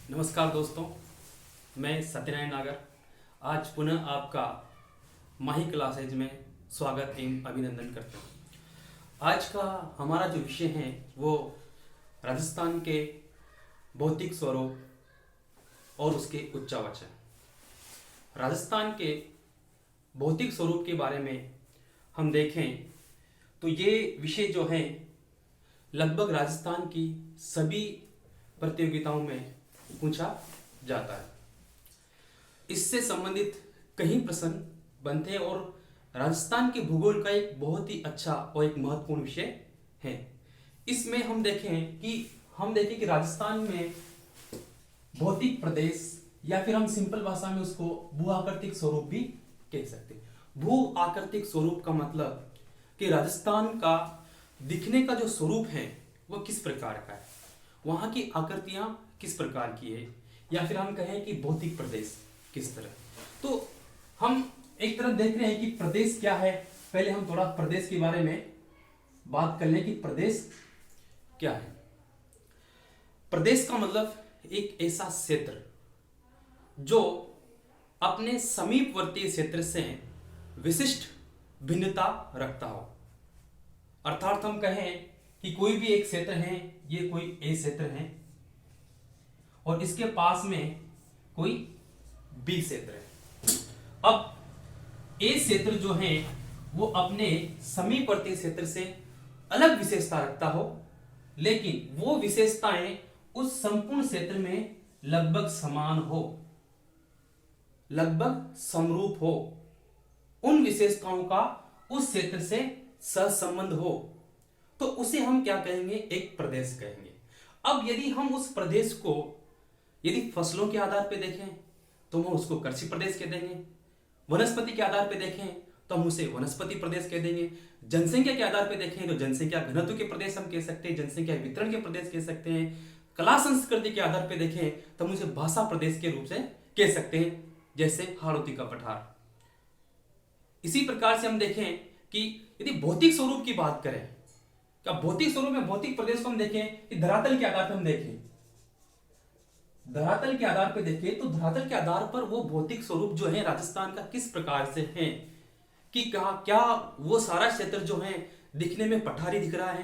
नमस्कार दोस्तों, मैं सत्यनारायण नागर आज पुनः आपका माही क्लासेज में स्वागत एवं अभिनंदन करता हूँ। आज का हमारा जो विषय है वो राजस्थान के भौतिक स्वरूप और उसके उच्चावच है। राजस्थान के भौतिक स्वरूप के बारे में हम देखें तो ये विषय जो है लगभग राजस्थान की सभी प्रतियोगिताओं में पूछा जाता है। इससे संबंधित कई प्रश्न बनते हैं और राजस्थान के भूगोल का एक बहुत ही अच्छा और एक महत्वपूर्ण विषय है। इसमें हम देखें कि राजस्थान में भौतिक प्रदेश या फिर हम सिंपल भाषा में उसको भू आकृतिक स्वरूप भी कह सकते हैं। भू आकृतिक स्वरूप का मतलब कि राजस्थान का दिखने का जो स्वरूप है वो किस प्रकार का है, वहां की आकृतियां किस प्रकार की है, या फिर हम कहें कि भौतिक प्रदेश किस तरह। तो हम एक तरफ देख रहे हैं कि प्रदेश क्या है। पहले हम थोड़ा प्रदेश के बारे में बात कर लें कि प्रदेश क्या है। प्रदेश का मतलब एक ऐसा क्षेत्र जो अपने समीपवर्ती क्षेत्र से विशिष्ट भिन्नता रखता हो। अर्थात हम कहें कि कोई भी एक क्षेत्र है, ये कोई ए क्षेत्र है और इसके पास में कोई बी क्षेत्र है। अब ए क्षेत्र जो है वो अपने समीपवर्ती क्षेत्र से अलग विशेषता रखता हो, लेकिन वो विशेषताएं उस संपूर्ण क्षेत्र में लगभग समान हो, लगभग समरूप हो, उन विशेषताओं का उस क्षेत्र से सहसंबंध हो, तो उसे हम क्या कहेंगे, एक प्रदेश कहेंगे। अब यदि हम उस प्रदेश को यदि फसलों के आधार पर देखें तो हम उसको कृषि प्रदेश कह देंगे, वनस्पति के आधार पर देखें तो हम उसे वनस्पति प्रदेश कह देंगे, जनसंख्या के आधार पर देखें तो जनसंख्या घनत्व के प्रदेश हम कह सकते हैं, जनसंख्या वितरण के प्रदेश कह सकते हैं, कला संस्कृति के आधार पर देखें तो हम उसे भाषा प्रदेश के रूप से कह सकते हैं, जैसे हाड़ौती का पठार। इसी प्रकार से हम देखें कि यदि भौतिक स्वरूप की बात करें, क्या भौतिक स्वरूप में भौतिक प्रदेश को हम देखें कि धरातल के आधार पर हम देखें, धरातल के आधार पर देखें तो धरातल के आधार पर वो भौतिक स्वरूप जो है राजस्थान का किस प्रकार से है, कि क्या वो सारा क्षेत्र जो है दिखने में पठारी दिख रहा है,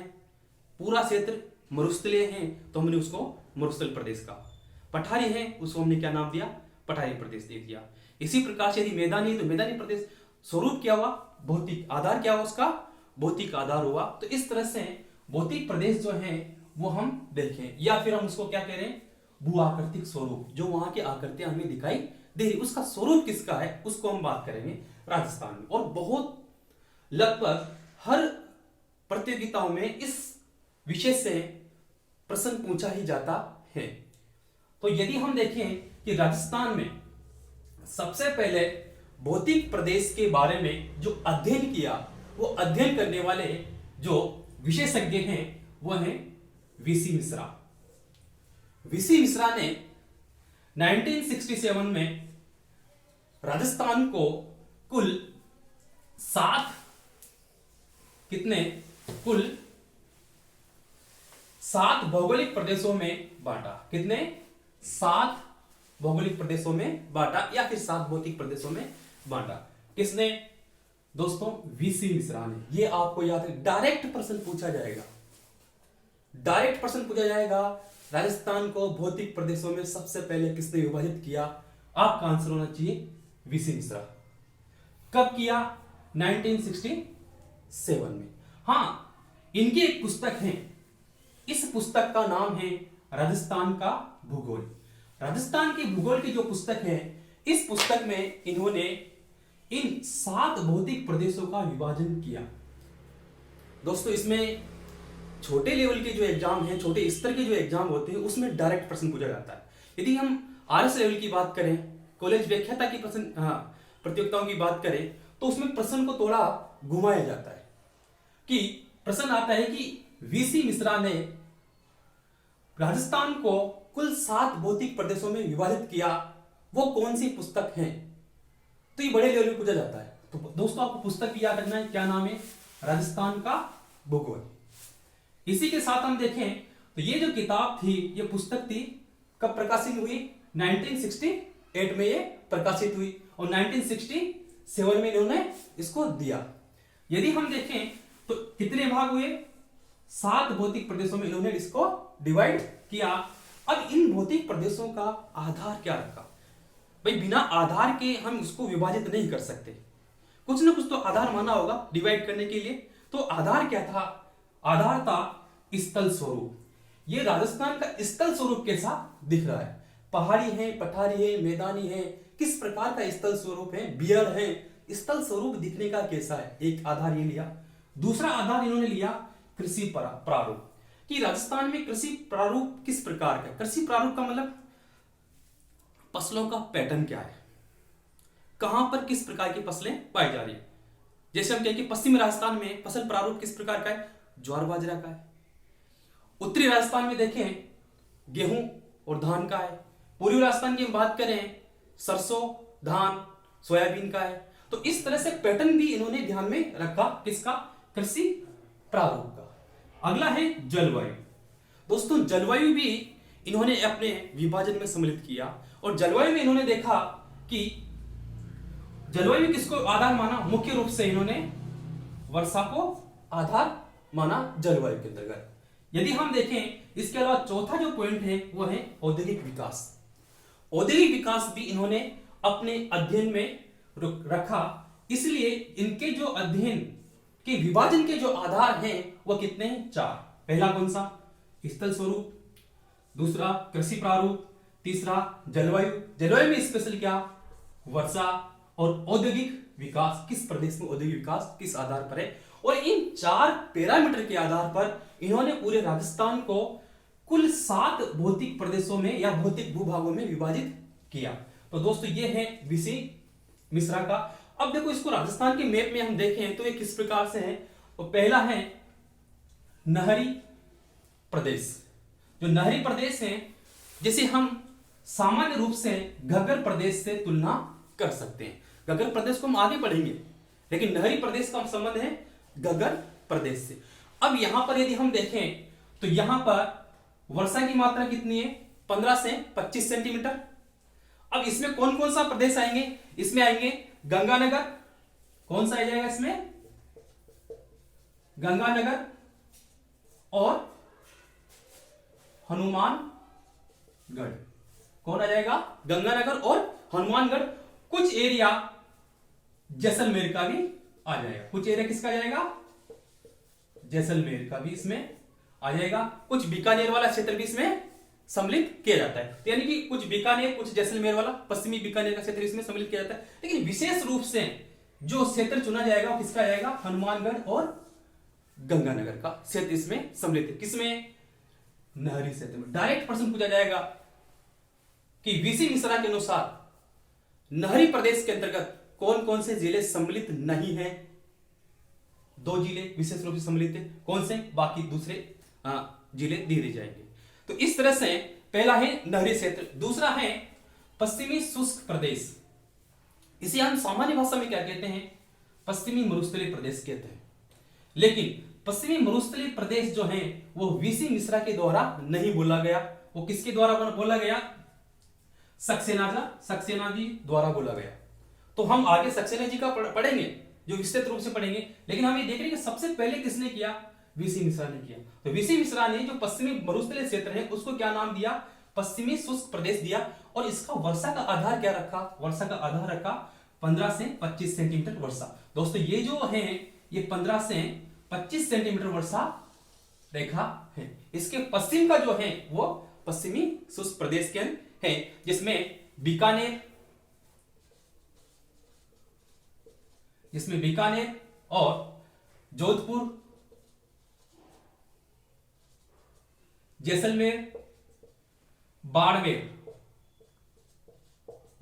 पूरा क्षेत्र मरुस्थलीय है तो हमने उसको मरुस्थल प्रदेश का, पठारी है उसको हमने क्या नाम दिया, पठारी प्रदेश दे दिया। इसी प्रकार से यदि मैदानी है तो मैदानी प्रदेश। स्वरूप क्या हुआ, भौतिक आधार क्या हुआ, उसका भौतिक आधार हुआ। तो इस तरह से भौतिक प्रदेश जो है वो हम देखें, या फिर हम उसको क्या कह रहे हैं, भू आकृतिक स्वरूप, जो वहां की आकृतियां हमें दिखाई दे रही, उसका स्वरूप किसका है उसको हम बात करेंगे राजस्थान में। और बहुत लगभग हर प्रतियोगिताओं में इस विषय से प्रश्न पूछा ही जाता है। तो यदि हम देखें कि राजस्थान में सबसे पहले भौतिक प्रदेश के बारे में जो अध्ययन किया, वो अध्ययन करने वाले जो विशेषज्ञ हैं वो हैं वीसी मिश्रा। वीसी मिश्रा ने 1967 में राजस्थान को कुल 7 भौगोलिक प्रदेशों में बांटा। कितने? 7 भौगोलिक प्रदेशों में बांटा, या फिर 7 भौतिक प्रदेशों में बांटा। किसने? दोस्तों वीसी मिश्रा ने। ये आपको याद है, डायरेक्ट प्रश्न पूछा जाएगा, डायरेक्ट प्रश्न पूछा जाएगा, राजस्थान को भौतिक प्रदेशों में सबसे पहले किसने विभाजित किया? आपका आंसर होना चाहिए वीसी मिश्रा। कब किया? 1967 में। हां, इनकी एक पुस्तक है, इस पुस्तक का नाम है राजस्थान का भूगोल। राजस्थान के भूगोल की जो पुस्तक है, इस पुस्तक में इन्होंने इन 7 भौतिक प्रदेशों का विभाजन किया। दोस्तों इसमें छोटे लेवल के जो एग्जाम है, छोटे स्तर के जो एग्जाम होते हैं, उसमें डायरेक्ट प्रश्न पूछा जाता है। यदि हम आरएस लेवल की बात करें, कॉलेज व्याख्याता की प्रश्न प्रतियोगिताओं की बात करें, तो उसमें प्रश्न को थोड़ा घुमाया जाता है कि प्रश्न आता है कि वीसी मिश्रा ने राजस्थान को कुल 7 भौतिक प्रदेशों में विभाजित किया, वो कौन सी पुस्तक है? तो ये बड़े लेवल में पूछा जाता है। तो दोस्तों आपको पुस्तक भी याद रखना है, क्या नाम है? राजस्थान का भूगोल। इसी के साथ हम देखें तो ये जो किताब थी, ये पुस्तक थी कब प्रकाशित हुई? 1968 में ये प्रकाशित हुई और 1967 में इन्होंने इसको दिया। यदि हम देखें तो कितने भाग हुए? 7 भौतिक प्रदेशों में इन्होंने इसको डिवाइड किया। अब इन भौतिक प्रदेशों का आधार क्या रखा? भाई बिना आधार के हम उसको विभाजित नहीं कर सकते, कुछ ना कुछ तो आधार माना होगा डिवाइड करने के लिए। तो आधार क्या था? आधार था स्थल स्वरूप। ये राजस्थान का स्थल स्वरूप कैसा दिख रहा है? पहाड़ी है, पठारी है, मैदानी है, किस प्रकार का स्थल स्वरूप है? बियर है, स्थल स्वरूप दिखने का कैसा है? एक आधार ये लिया। दूसरा आधार इन्होंने लिया कृषि प्रारूप, कि राजस्थान में कृषि प्रारूप किस प्रकार का? कृषि प्रारूप का मतलब फसलों का पैटर्न क्या है, कहां पर किस प्रकार की फसलें पाई जा रही है। जैसे हम कहें कि पश्चिमी राजस्थान में फसल प्रारूप किस प्रकार का है? ज्वार बाजरा का है। उत्तरी राजस्थान में देखें गेहूं और धान का है। पूर्वी राजस्थान की बात करें सरसों, धान, सोयाबीन का है। तो इस तरह से पैटर्न भी इन्होंने ध्यान में रखा, किसका? कृषि प्रारूप का। अगला है जलवायु। दोस्तों जलवायु भी इन्होंने अपने विभाजन में सम्मिलित किया और जलवायु में इन्होंने देखा कि जलवायु किसको आधार माना? मुख्य रूप से इन्होंने वर्षा को आधार माना जलवायु के अंतर्गत। यदि हम देखें इसके अलावा चौथा जो पॉइंट है वो है औद्योगिक विकास। औद्योगिक विकास भी इन्होंने अपने अध्ययन में रखा, इसलिए इनके जो अध्ययन के विभाजन के जो आधार हैं वो कितने हैं? 4। पहला कौन सा? स्थल स्वरूप, दूसरा कृषि प्रारूप, तीसरा जलवायु। जलवायु में स्पेशल क्या? वर्षा और औद्योगिक विकास, किस प्रदेश में औद्योगिक विकास किस आधार पर है। और इन 4 पैरामीटर के आधार पर इन्होंने पूरे राजस्थान को कुल 7 भौतिक प्रदेशों में या भौतिक भूभागों में विभाजित किया। तो दोस्तों ये है वीसी मिश्रा का। अब देखो इसको राजस्थान के मैप में हम देखें तो ये किस प्रकार से है। तो पहला है नहरी प्रदेश। जो नहरी प्रदेश है, जैसे हम सामान्य रूप से घग्गर प्रदेश से तुलना कर सकते हैं। घग्गर प्रदेश को हम आगे पढ़ेंगे, लेकिन नहरी प्रदेश का संबंध है घग्गर प्रदेश से। अब यहां पर यदि हम देखें तो यहां पर वर्षा की मात्रा कितनी है? 15 से 25 सेंटीमीटर। अब इसमें कौन कौन सा प्रदेश आएंगे? इसमें आएंगे गंगानगर। कौन सा आ जाएगा इसमें? गंगानगर और हनुमानगढ़। कौन आ जाएगा? गंगानगर और हनुमानगढ़। कुछ एरिया जैसलमेर का भी आ जाएगा। कुछ एरिया किसका आ जाएगा? जैसलमेर का भी इसमें आ जाएगा। कुछ बीकानेर वाला क्षेत्र भी इसमें सम्मिलित किया जाता है, यानी कि कुछ बीकानेर, कुछ जैसलमेर वाला, पश्चिमी बीकानेर का क्षेत्र इसमें सम्मिलित किया जाता है। लेकिन विशेष रूप से जो क्षेत्र चुना जाएगा वो किसका जाएगा? हनुमानगढ़ और गंगानगर का क्षेत्र इसमें सम्मिलित है। किसमें? नहरी क्षेत्र में। डायरेक्ट प्रश्न पूछा जाएगा कि वीसी मिश्रा के अनुसार नहरी प्रदेश के अंतर्गत कौन कौन से जिले सम्मिलित नहीं है? 2 जिले विशेष रूप से सम्मिलित है। कौन से? बाकी दूसरे जिले दिए जाएंगे। तो इस तरह से पहला है नहरी क्षेत्र, दूसरा है पश्चिमी शुष्क प्रदेश। इसे हम सामान्य भाषा में क्या कहते हैं? पश्चिमी मरुस्थलीय प्रदेश कहते हैं। लेकिन पश्चिमी मरुस्थलीय प्रदेश जो है वो वीसी मिश्रा के द्वारा नहीं बोला गया। वो किसके द्वारा बोला गया? सक्सेना जी द्वारा बोला गया। तो हम आगे सक्सेना जी का पढ़ेंगे, जो विस्तृत रूप से पढ़ेंगे। लेकिन हम ये देख रहे हैं कि सबसे पहले किसने किया? वीसी मिश्रा ने किया। तो वीसी मिश्रा ने जो पश्चिमी मरुस्थलीय क्षेत्र है उसको क्या नाम दिया? पश्चिमी शुष्क प्रदेश दिया। और इसका वर्षा का आधार क्या रखा? वर्षा का आधार रखा 15 से 25 सेंटीमीटर वर्षा। दोस्तों ये जो है ये 15 से 25 सेंटीमीटर वर्षा रेखा है। इसके पश्चिम का जो है वो पश्चिमी शुष्क प्रदेश के है, जिसमें बीकानेर और जोधपुर, जैसलमेर, बाड़मेर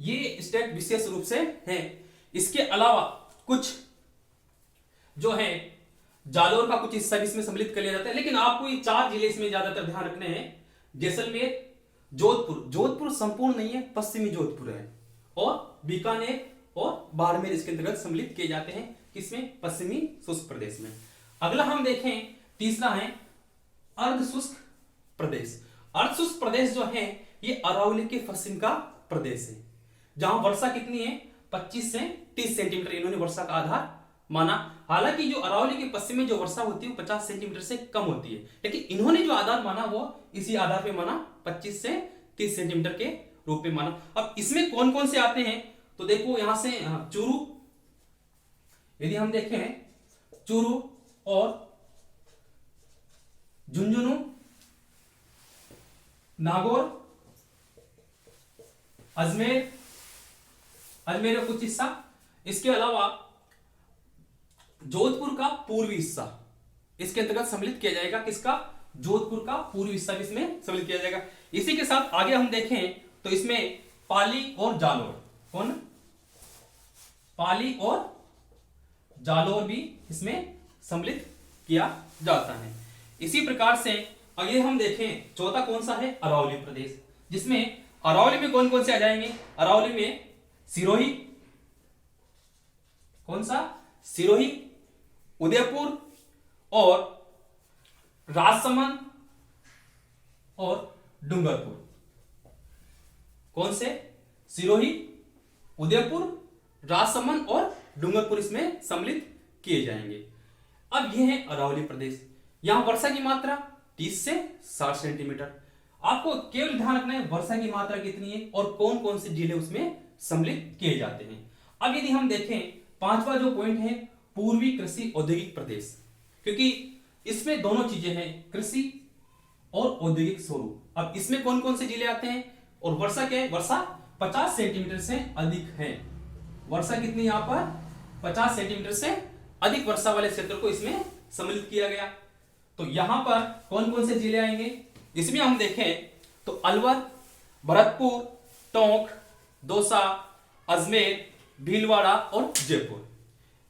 ये स्टेट विशेष रूप से हैं। इसके अलावा कुछ जो है जालोर का कुछ हिस्सा भी इसमें सम्मिलित कर लिया जाता है। लेकिन आपको ये 4 जिले इसमें ज्यादातर ध्यान रखने हैं। जैसलमेर, जोधपुर संपूर्ण नहीं है, पश्चिमी जोधपुर है, और बीकानेर और बाड़मेर इसके अंतर्गत सम्मिलित किए जाते हैं। किसमें? पश्चिमी शुष्क प्रदेश में। अगला हम देखें तीसरा है अर्ध शुष्क प्रदेश। अर्ध शुष्क प्रदेश जो है ये अरावली के पश्चिम का प्रदेश है, जहां वर्षा कितनी है 25 से 30 सेंटीमीटर इन्होंने वर्षा का आधार माना। हालांकि जो अरावली के पश्चिम में जो वर्षा होती है वो 50 सेंटीमीटर से कम होती है, लेकिन इन्होंने जो आधार माना वो इसी आधार पे माना 25 से 30 सेंटीमीटर के रूप में माना। अब इसमें कौन कौन से आते हैं तो देखो यहां से चूरू, यदि हम देखें चूरू और झुंझुनू, नागौर, अजमेर का कुछ हिस्सा, इसके अलावा जोधपुर का पूर्वी हिस्सा इसके अंतर्गत सम्मिलित किया जाएगा। किसका? जोधपुर का पूर्वी हिस्सा भी इसमें सम्मिलित किया जाएगा। इसी के साथ आगे हम देखें तो इसमें पाली और जालोर, कौन? पाली और जालोर भी इसमें सम्मिलित किया जाता है। इसी प्रकार से आगे हम देखें चौथा कौन सा है? अरावली प्रदेश, जिसमें अरावली में कौन कौन से आ जाएंगे? अरावली में सिरोही, कौन सा? सिरोही, उदयपुर और राजसमंद और डूंगरपुर। कौन से? सिरोही, उदयपुर, राजसमंद और डूंगरपुर इसमें सम्मिलित किए जाएंगे। अब यह है अरावली प्रदेश। यहां वर्षा की मात्रा 30 से 60 सेंटीमीटर। आपको केवल ध्यान रखना है वर्षा की मात्रा कितनी है और कौन कौन से जिले उसमें सम्मिलित किए जाते हैं। अब यदि हम देखें पांचवा जो पॉइंट है पूर्वी कृषि औद्योगिक प्रदेश, क्योंकि इसमें दोनों चीजें हैं, कृषि और औद्योगिक स्वरूप। अब इसमें कौन कौन से जिले आते हैं और वर्षा क्या है? वर्षा 50 सेंटीमीटर से अधिक है। वर्षा कितनी यहां पर? 50 सेंटीमीटर से अधिक वर्षा वाले क्षेत्र को इसमें सम्मिलित किया गया। तो यहां पर कौन कौन से जिले आएंगे? इसमें हम देखें तो अलवर, भरतपुर, टोंक, दौसा, अजमेर, भीलवाड़ा और जयपुर,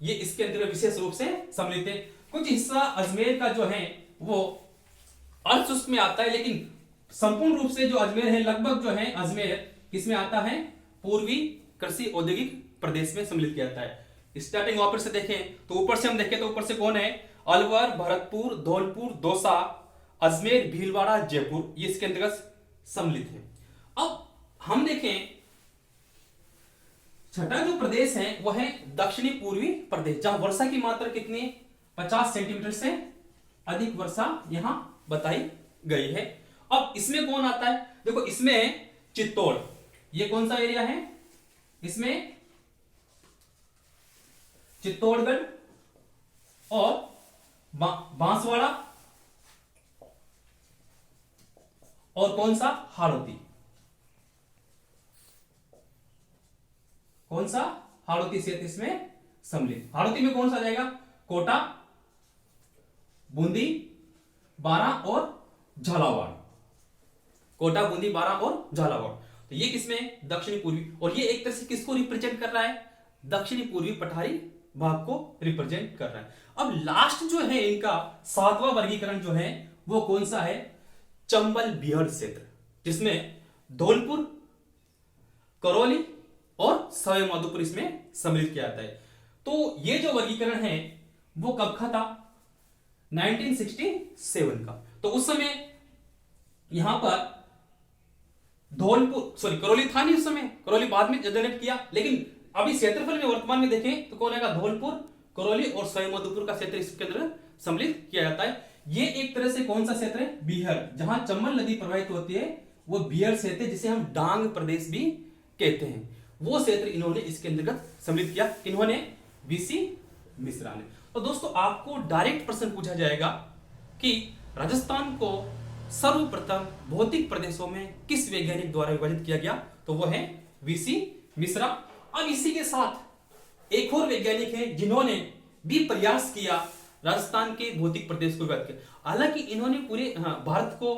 ये इसके अंतर्गत विशेष रूप से सम्मिलित है। कुछ हिस्सा अजमेर का जो है वो अर्धशुष्क में आता है, लेकिन संपूर्ण रूप से जो अजमेर है लगभग जो है अजमेर किसमें आता है? पूर्वी कृषि औद्योगिक प्रदेश में सम्मिलित किया जाता है। स्टार्टिंग ऊपर से देखें तो ऊपर से हम देखें तो ऊपर से कौन है? अलवर, भरतपुर, धौलपुर, दौसा, अजमेर, भीलवाड़ा, जयपुर, ये इसके अंतर्गत सम्मिलित है। अब हम देखें छठा जो प्रदेश है वह है दक्षिणी पूर्वी प्रदेश, जहां वर्षा की मात्रा कितनी है? 50 सेंटीमीटर से अधिक वर्षा यहां बताई गई है। अब इसमें कौन आता है? देखो इसमें चित्तौड़, ये कौन सा एरिया है? इसमें चित्तौड़गढ़ और बांसवाड़ा और कौन सा? हाड़ौती। कौन सा? हाड़ौती क्षेत्र इसमें सम्मिलित। हाड़ौती में कौन सा आ जाएगा? कोटा, बूंदी, बारां और झालावाड़। कोटा, बूंदी, बारां और झालावाड़, तो ये किसमें? दक्षिणी पूर्वी। और ये एक तरह से किसको रिप्रेजेंट कर रहा है? दक्षिणी पूर्वी पठारी भाग को रिप्रेजेंट कर रहा है। अब लास्ट जो है इनका सातवां वर्गीकरण जो है वो कौन सा है? चंबल बिहड़ क्षेत्र, जिसमें धौलपुर, करौली और सवाई माधोपुर इसमें सम्मिलित किया जाता है। तो ये जो वर्गीकरण है वो कब का था? 1967 का। तो उस समय यहां पर करौली था नहीं उस समय, करौली बाद में जनरेट किया, लेकिन अभी क्षेत्रफल में वर्तमान में देखें तो कौन आएगा? धौलपुर, करौली और सवाई माधोपुर का क्षेत्र इसके अंदर सम्मिलित किया जाता है। ये एक तरह से कौन सा क्षेत्र है? बीहड़, जहां चंबल नदी प्रवाहित होती है वो बीहड़ क्षेत्र, जिसे हम डांग प्रदेश भी कहते हैं, वो क्षेत्र इन्होंने इसके अंतर्गत सम्मिलित किया। इन्होंने वीसी मिश्रा ने। तो दोस्तों आपको डायरेक्ट प्रश्न पूछा जाएगा कि राजस्थान को सर्वप्रथम भौतिक प्रदेशों में किस वैज्ञानिक द्वारा विभाजित किया गया? तो वो है वीसी मिश्रा। अब इसी के साथ एक और वैज्ञानिक है जिन्होंने भी प्रयास किया राजस्थान के भौतिक प्रदेश को विभाजित किया। हालांकि इन्होंने पूरे भारत को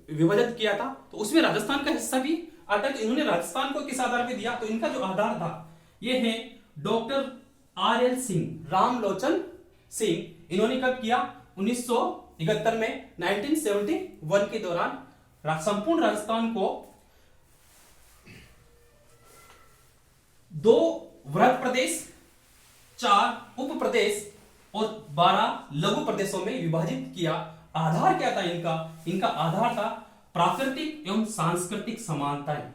विभाजित किया था, तो उसमें राजस्थान का हिस्सा भी आता है। तो इन्होंने राजस्थान को किस आधार पे दिया? तो इनका जो आधार था ये है डॉक्टर RL सिंह, रामलोचन सिंह। इन्होंने कब किया? 1971 में, 1971 के दौरान संपूर्ण राजस्थान को 2 वृहद प्रदेश, 4 उप प्रदेश और 12 लघु प्रदेशों में विभाजित किया। आधार क्या था इनका? इनका आधार था प्राकृतिक एवं सांस्कृतिक समानताएं।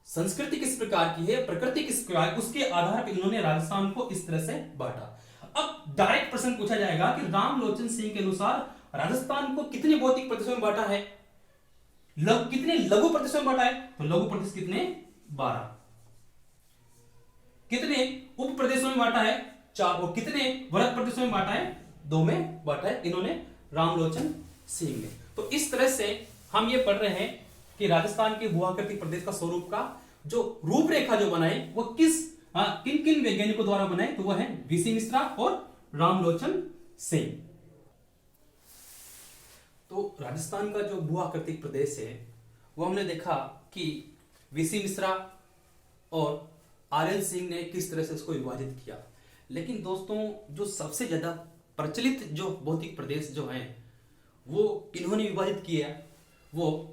संस्कृति किस प्रकार की है, प्रकृति किस प्रकार, उसके आधार पर इन्होंने राजस्थान को इस तरह से बांटा। अब डायरेक्ट प्रश्न पूछा जाएगा कि रामलोचन सिंह के अनुसार राजस्थान को कितने भौतिक प्रदेशों में बांटा है, कितने लघु प्रदेशों में बांटा है, तो लघु प्रदेश कितने, 12। कितने उप प्रदेशों में बांटा है, 4। और कितने वृहद प्रदेशों में बांटा है, 2 में बांटा है इन्होंने रामलोचन सिंह ने। तो इस तरह से हम ये पढ़ रहे हैं कि राजस्थान के भूआकृतिक प्रदेश का स्वरूप का जो रूपरेखा जो बनाई वो किन किन वैज्ञानिकों द्वारा बनाई, तो वह है वीसी मिश्रा और रामलोचन सिंह। तो राजस्थान का जो भूआकृतिक प्रदेश है वो हमने देखा कि वीसी मिश्रा और आरएन सिंह ने किस तरह से इसको विभाजित किया। लेकिन दोस्तों जो सबसे ज्यादा प्रचलित जो भौतिक प्रदेश जो हैं वो इन्होंने विभाजित किया, वो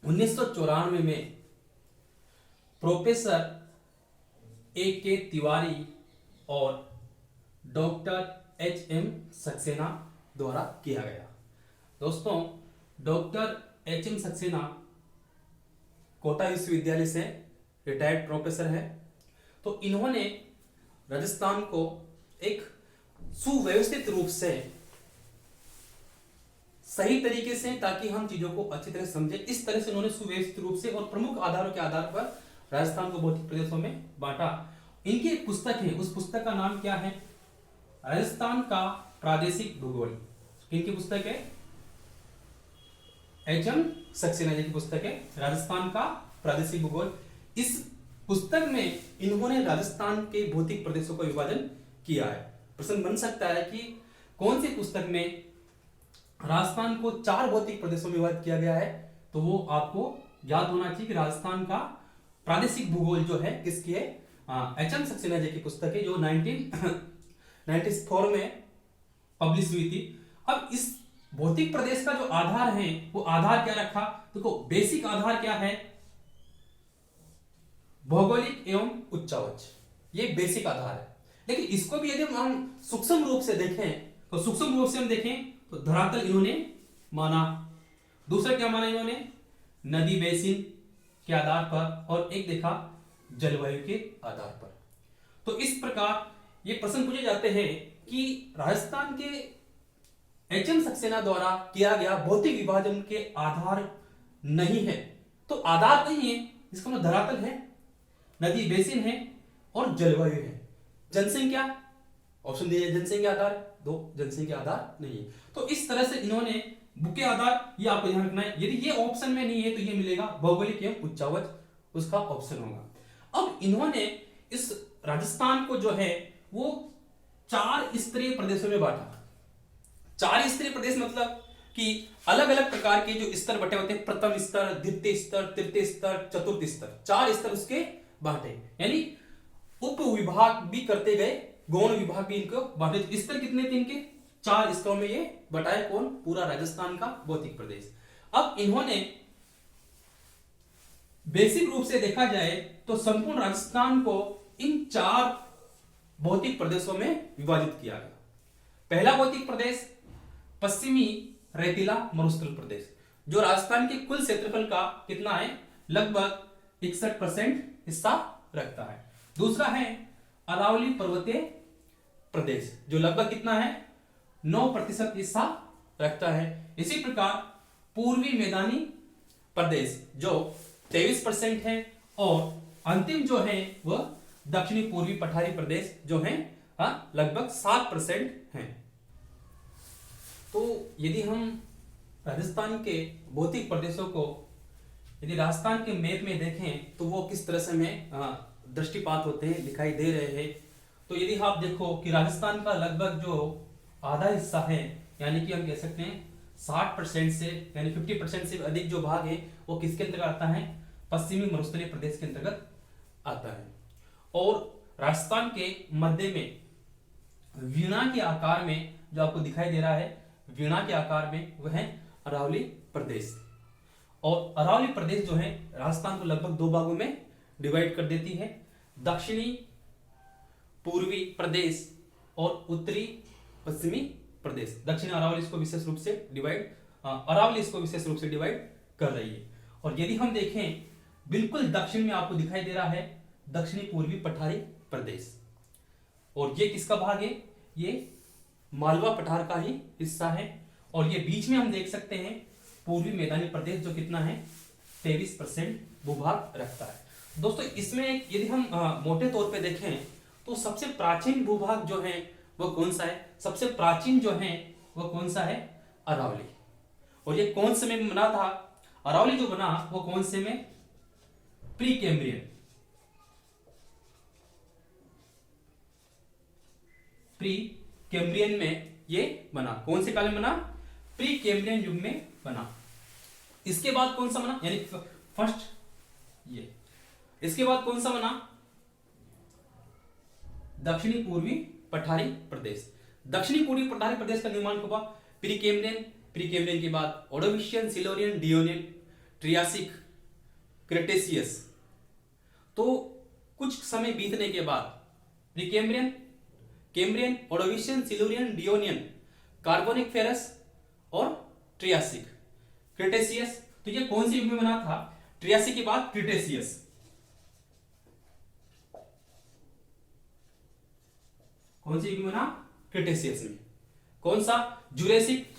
1994 में प्रोफेसर A.K. तिवारी और डॉक्टर H.M. सक्सेना द्वारा किया गया। दोस्तों डॉक्टर H.M. सक्सेना कोटा विश्वविद्यालय से रिटायर्ड प्रोफेसर है। तो इन्होंने राजस्थान को एक सुव्यवस्थित रूप से, सही तरीके से, ताकि हम चीजों को अच्छी तरह समझे, इस तरह से उन्होंने सुव्यवस्थित रूप से और प्रमुख आधारों के आधार पर राजस्थान को भौतिक प्रदेशों में बांटा। इनकी एक पुस्तक है, उस पुस्तक का नाम क्या है, राजस्थान का प्रादेशिक भूगोल। इनकी पुस्तक है H.M. सक्सेना जी की पुस्तक है राजस्थान का प्रादेशिक भूगोल। इस पुस्तक में इन्होंने राजस्थान के भौतिक प्रदेशों का विभाजन किया है। प्रश्न बन सकता है कि कौन सी पुस्तक में राजस्थान को 4 भौतिक प्रदेशों में विभाजित किया गया है, तो वो आपको याद होना चाहिए कि राजस्थान का प्रादेशिक भूगोल जो है किसकी है, H.M. सक्सेना जी की पुस्तक है, जो 1994 में पब्लिश हुई थी। अब इस भौतिक प्रदेश का जो आधार है वो आधार क्या रखा, देखो बेसिक आधार क्या है, भौगोलिक एवं उच्चावच, ये बेसिक आधार है। लेकिन इसको भी यदि हम सूक्ष्म रूप से देखें, तो सूक्ष्म रूप से हम देखें तो धरातल इन्होंने माना, दूसरा क्या माना इन्होंने, नदी बेसिन के आधार पर, और एक देखा जलवायु के आधार पर। तो इस प्रकार ये प्रश्न पूछे जाते हैं कि राजस्थान के H.M. सक्सेना द्वारा किया गया भौतिक विभाजन के आधार नहीं है, तो आधार नहीं है, इसका मतलब धरातल है, नदी बेसिन है और जलवायु है। जनसंख्या ऑप्शन दिया, जनसंख्या आधार, 2 जनसंख्या आधार नहीं है। तो इस तरह से इन्होंने बुके आधार, ये आपको ध्यान रखना है, यदि ये ऑप्शन में नहीं है तो ये मिलेगा भौगोलिक एवं उच्चावच, उसका ऑप्शन होगा। अब इन्होंने इस राजस्थान को जो है वो 4 स्तरीय प्रदेशों में बांटा। 4 स्तरीय प्रदेश मतलब कि अलग अलग प्रकार के जो स्तर बटे होते हैं, प्रथम स्तर, द्वितीय स्तर, तृतीय स्तर, चतुर्थ स्तर, 4 स्तर उसके बांटे, यानी उप विभाग भी करते गए, गौण विभाग भी इनको बांटे। स्तर कितने थे इनके, 4 स्तरों में ये बटाए कौन, पूरा राजस्थान का भौतिक प्रदेश। अब इन्होंने बेसिक रूप से देखा जाए तो संपूर्ण राजस्थान को इन 4 भौतिक प्रदेशों में विभाजित किया गया। पहला भौतिक प्रदेश पश्चिमी रेतीला मरुस्थल प्रदेश, जो राजस्थान के कुल क्षेत्रफल का कितना है, लगभग 61% हिस्सा रखता है। दूसरा है अरावली पर्वतीय प्रदेश, जो लगभग कितना है, 9% हिस्सा रखता है। इसी प्रकार पूर्वी मैदानी प्रदेश जो 23% है, और अंतिम जो है वह दक्षिणी पूर्वी पठारी प्रदेश जो है लगभग 7% है। तो यदि हम राजस्थान के भौतिक प्रदेशों को यदि राजस्थान के मैप में देखें तो वो किस तरह से हमें दृष्टिपात होते हैं, दिखाई दे रहे हैं। तो यदि आप देखो कि राजस्थान का लगभग जो आधा हिस्सा है, यानी कि हम कह सकते हैं 60% से, यानी 50% से अधिक जो भाग है वो किसके अंतर्गत आता है, पश्चिमी मरुस्थलीय प्रदेश के अंतर्गत आता है। और राजस्थान के मध्य में वीणा के आकार में जो आपको दिखाई दे रहा है, वीणा के आकार में वह है अरावली प्रदेश। और अरावली प्रदेश जो है राजस्थान को लगभग 2 भागों में डिवाइड कर देती है, दक्षिणी पूर्वी प्रदेश और उत्तरी पश्चिमी प्रदेश। दक्षिण अरावली इसको विशेष रूप से डिवाइड, अरावली इसको विशेष रूप से डिवाइड कर रही है। और यदि हम देखें बिल्कुल दक्षिण में आपको दिखाई दे रहा है दक्षिणी पूर्वी पठारी प्रदेश, और ये किसका भाग है, ये मालवा पठार का ही हिस्सा है। और ये बीच में हम देख सकते हैं पूर्वी मैदानी प्रदेश जो कितना है 23% भूभाग रखता है। दोस्तों इसमें यदि हम मोटे तौर पे देखें तो सबसे प्राचीन भूभाग जो है वो कौन सा है, सबसे प्राचीन जो है वो कौन सा है, अरावली। और ये कौन से में बना था, अरावली जो बना वो कौन से में, प्री कैम्ब्रियन, प्री कैम्ब्रियन में ये बना। कौन से काल में बना, प्री कैम्ब्रियन युग में बना। इसके बाद कौन सा बना, यानी फर्स्ट ये, इसके बाद कौन सा बना, दक्षिणी पूर्वी पठारी प्रदेश। दक्षिणी पूर्वी पठारी प्रदेश का निर्माण कब हुआ, प्री कैम्ब्रियन, प्री कैम्ब्रियन के बाद Ordovician, Silurian, Devonian, Triassic, Cretaceous. तो कुछ समय बीतने के बाद Precambrian, Cambrian, Ordovician, Silurian, Devonian, Carboniferous और ट्रियासिक, क्रेटेशियस। तो ये कौन से युग में बना था, ट्रियासिक के बाद क्रेटेशियस। कौन से युग में बना, क्रेटेशियस में। कौन सा, जुरेसिक,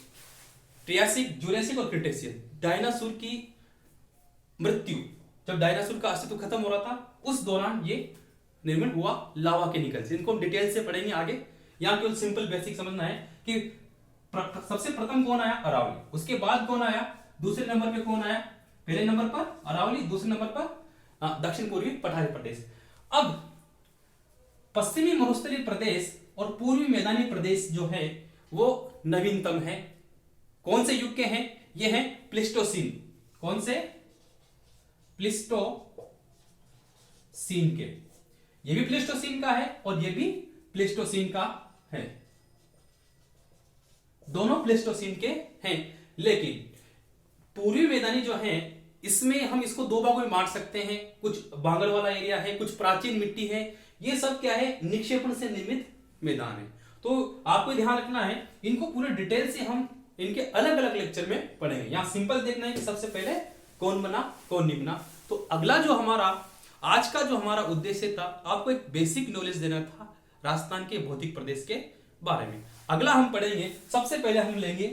ट्रियासिक, जुरेसिक और क्रेटेशियस। डायनासोर की मृत्यु, जब डायनासोर का अस्तित्व खत्म हो रहा था उस दौरान ये निर्मित हुआ लावा केमिकल से। इनको हम डिटेल से पढ़ेंगे आगे, यहां केवल सिंपल बेसिक समझना है कि सबसे प्रथम कौन आया, अरावली। उसके बाद कौन आया, दूसरे नंबर पे कौन आया, पहले नंबर पर अरावली, दूसरे नंबर पर दक्षिण पूर्वी पठारी प्रदेश। अब पश्चिमी मरुस्थलीय प्रदेश और पूर्वी मैदानी प्रदेश जो है वो नवीनतम है। कौन से युग के हैं, ये हैं प्लीस्टोसीन। कौन से, प्लीस्टोसीन के। ये भी प्लीस्टोसीन का है और ये भी प्लीस्टोसीन का है, दोनों प्लीस्टोसीन के हैं। लेकिन पूर्वी मैदानी जो है इसमें हम इसको दो भागों में बांट सकते हैं, कुछ बांगर वाला एरिया है, कुछ प्राचीन मिट्टी है। ये सब क्या है, निक्षेपण से निर्मित मैदान है। तो आपको ध्यान रखना है, इनको पूरे डिटेल से हम इनके अलग अलग लेक्चर में पढ़ेंगे। यहां सिंपल देखना है कि सबसे पहले कौन बना कौन नहीं बना। तो अगला जो हमारा आज का जो हमारा उद्देश्य था, आपको एक बेसिक नॉलेज देना था राजस्थान के भौतिक प्रदेश के बारे में। अगला हम पढ़ेंगे, सबसे पहले हम लेंगे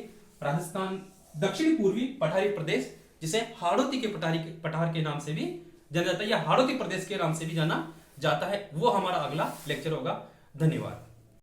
राजस्थान दक्षिण पूर्वी पठारी प्रदेश, जिसे हाड़ौती के पठार के नाम से भी जाना जाता है या हाड़ौती प्रदेश के नाम से भी जाना जाता है। वो हमारा अगला लेक्चर होगा। धन्यवाद।